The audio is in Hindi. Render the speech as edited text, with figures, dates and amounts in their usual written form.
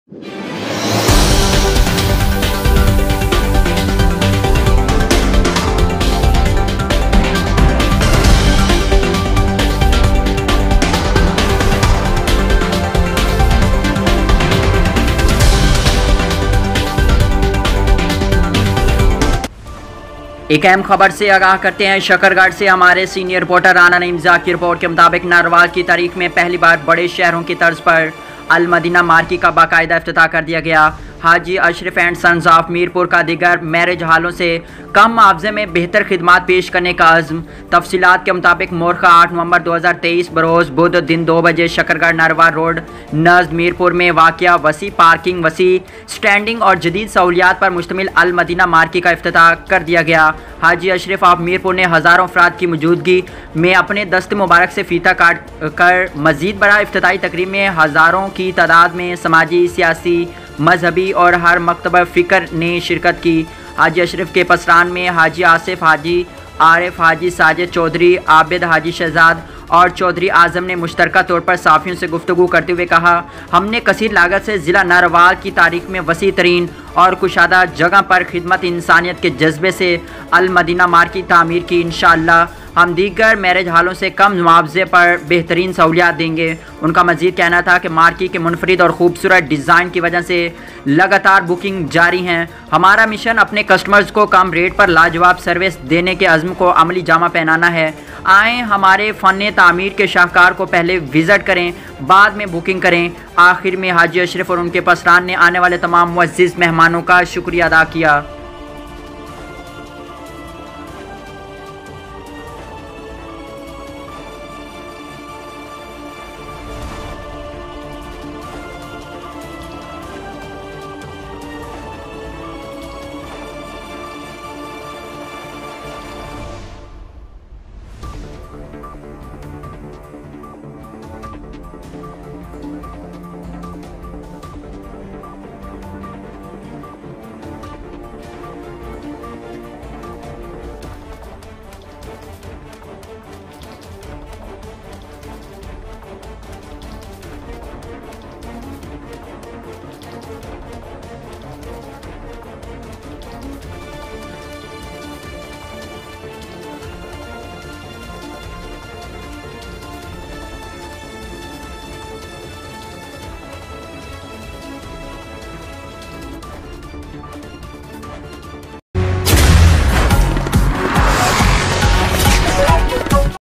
एक अहम खबर से आगाह करते हैं। शकरगढ़ से हमारे सीनियर रिपोर्टर राना नईमजा की रिपोर्ट के मुताबिक नारवाल की तारीख में पहली बार बड़े शहरों की तर्ज पर अल मदीना मार्केट का बाकायदा इफ्तिताह कर दिया गया। Haji Ashraf and sons of Mirpur का दीगर मैरिज हालों से कम मुआवजे में बेहतर खिदमात पेश करने का अज़्म। तफसीलात के मुताबिक मोरखा 8 नवंबर 2023 बरोज़ बुध दिन 2 बजे शकरगढ़ नारवाल रोड नज़द मीरपुर में वाक़या वसी पार्किंग, वसी स्टैंडिंग और जदीद सहूलियात पर मुश्तमिल अल मदीना मार्केट का इफ्तिताह कर दिया गया। हाजी अशरफ ऑफ मीरपुर ने हज़ारों अफराद की मौजूदगी में अपने दस्त मुबारक से फीता काट कर मज़ीद बड़ा इफ्तिताही तकरीब में हज़ारों की तादाद में समाजी, सियासी, मजहबी और हर मकतब फ़िक्र ने शिरकत की। हाजी अशरफ के पसरान में हाजी आसिफ, हाजी आरिफ, हाजी साजिद चौधरी, आबिद, हाजी शहजाद और चौधरी आज़म ने मुश्तरका तौर पर साफ़ियों से गुफ्तगू करते हुए कहा, हमने कसीर लागत से ज़िला नारवाल की तारीख में वसी तरीन और कुशादा जगह पर खिदमत इंसानियत के जज्बे से अल मदीना मार्केट तामीर की। इंशाअल्लाह हम दीगर मैरिज हालों से कम मुआवजे पर बेहतरीन सहूलियात देंगे। उनका मज़ीद कहना था कि मार्केट के मुनफरिद और ख़ूबसूरत डिज़ाइन की वजह से लगातार बुकिंग जारी हैं। हमारा मिशन अपने कस्टमर्स को कम रेट पर लाजवाब सर्विस देने के अज़्म को अमली जामा पहनाना है। आएँ हमारे फ़न तामीर के शाहकार को पहले विज़िट करें, बाद में बुकिंग करें। आखिर में हाजी अशरफ और उनके पसरान ने आने वाले तमाम मुअज़्ज़िज़ मेहमानों का शुक्रिया अदा किया।